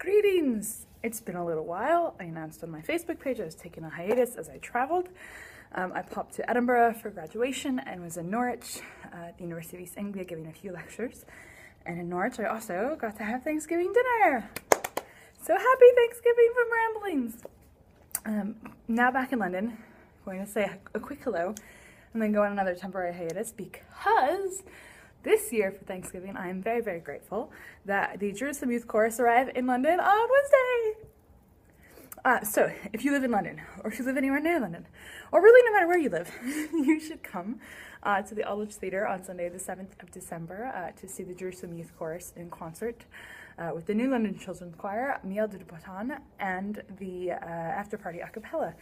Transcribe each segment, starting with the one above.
Greetings! It's been a little while. I announced on my Facebook page I was taking a hiatus as I traveled. I popped to Edinburgh for graduation and was in Norwich at the University of East Anglia giving a few lectures. And in Norwich I also got to have Thanksgiving dinner. So happy Thanksgiving from Ramblings! Now back in London, I'm going to say a quick hello and then go on another temporary hiatus because this year for Thanksgiving, I am very, very grateful that the Jerusalem Youth Chorus arrived in London on Wednesday. So if you live in London, or if you live anywhere near London, or really no matter where you live, you should come to the Aldwych Theatre on Sunday the 7th of December to see the Jerusalem Youth Chorus in concert with the New London Children's Choir, Miel de Botton, and the After Party a cappella.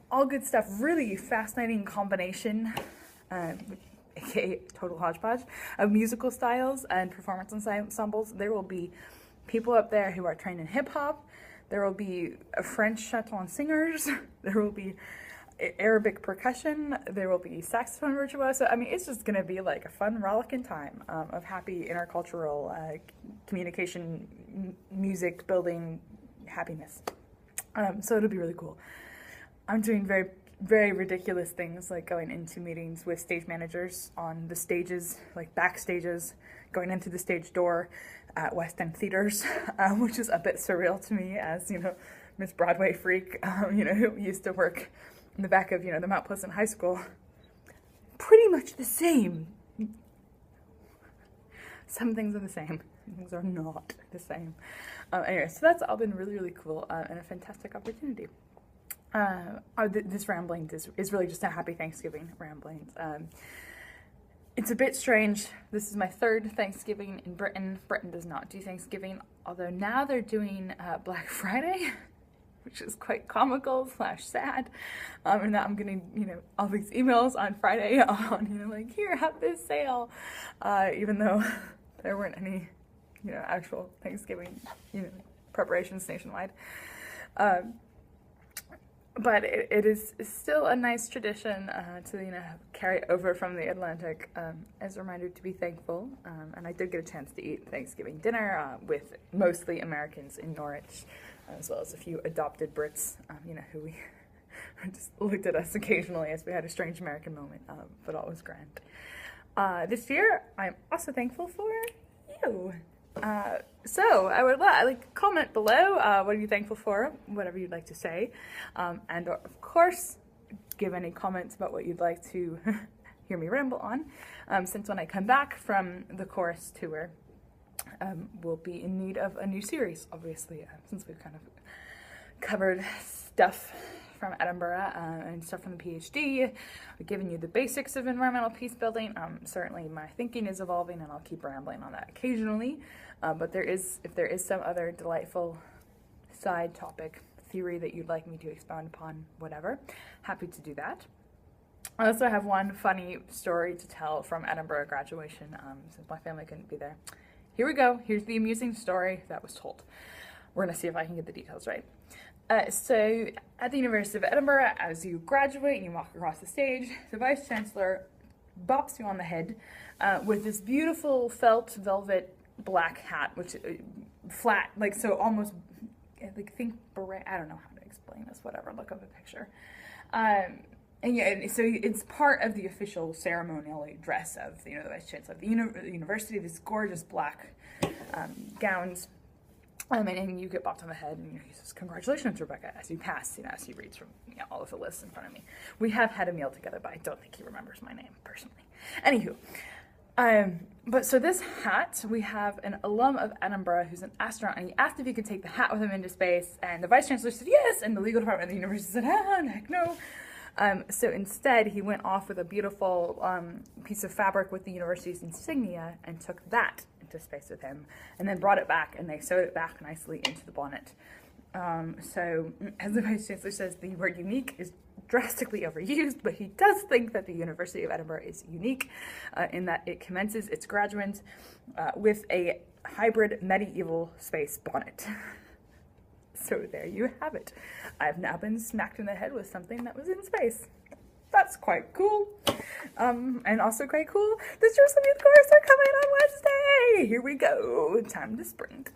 All good stuff, really fascinating combination, aka total hodgepodge of musical styles and performance ensembles. There will be people up there who are trained in hip-hop, there will be French chansons singers, there will be Arabic percussion, there will be saxophone virtuoso. I mean, it's just going to be like a fun, rollicking time of happy intercultural communication, music, building happiness. So it'll be really cool. I'm doing very ridiculous things like going into meetings with stage managers on the stages, like backstages, going into the stage door at West End theaters, which is a bit surreal to me as, Miss Broadway freak, who used to work in the back of, the Mount Pleasant High School. Pretty much the same. Some things are the same, some things are not the same. Anyway, so that's all been really cool and a fantastic opportunity. This rambling is really just a happy Thanksgiving ramblings. It's a bit strange. This is my third Thanksgiving in Britain. Britain does not do Thanksgiving, although now they're doing Black Friday, which is quite comical / sad. And now I'm getting, all these emails on Friday on, like, here, have this sale, even though there weren't any, actual Thanksgiving, preparations nationwide. But it is still a nice tradition to carry over from the Atlantic as a reminder to be thankful. And I did get a chance to eat Thanksgiving dinner with mostly Americans in Norwich, as well as a few adopted Brits, who we just looked at us occasionally as we had a strange American moment, but all was grand. This year, I'm also thankful for you. So I would comment below what are you thankful for, whatever you'd like to say, and of course give any comments about what you'd like to hear me ramble on, since when I come back from the chorus tour we'll be in need of a new series, obviously, since we've kind of covered stuff from Edinburgh and stuff from the PhD. I've given you the basics of environmental peace building. Certainly my thinking is evolving and I'll keep rambling on that occasionally, but if there is some other delightful side topic, theory that you'd like me to expound upon, whatever, happy to do that. I also have one funny story to tell from Edinburgh graduation, since my family couldn't be there. Here we go, here's the amusing story that was told. We're gonna see if I can get the details right. So at the University of Edinburgh, as you graduate and you walk across the stage, the Vice Chancellor bops you on the head with this beautiful felt velvet black hat, which flat, so almost, think beret, I don't know how to explain this, whatever, look up a picture. And yeah, so it's part of the official ceremonial dress of, the Vice Chancellor of the university, these gorgeous black gowns. And you get bopped on the head, and he says, "Congratulations, Rebecca," as you pass, as he reads from all of the lists in front of me. We have had a meal together, but I don't think he remembers my name personally. Anywho, but so this hat, we have an alum of Edinburgh who's an astronaut, and he asked if he could take the hat with him into space, and the Vice Chancellor said yes, and the legal department of the university said, heck no. So instead, he went off with a beautiful piece of fabric with the university's insignia and took that into space with him, and then brought it back, and they sewed it back nicely into the bonnet. So, as the Vice Chancellor says, the word unique is drastically overused, but he does think that the University of Edinburgh is unique in that it commences its graduates with a hybrid medieval space bonnet. So there you have it. I've now been smacked in the head with something that was in space. That's quite cool. And also quite cool, the Jerusalem Youth Chorus are coming on Wednesday! Here we go, time to sprint.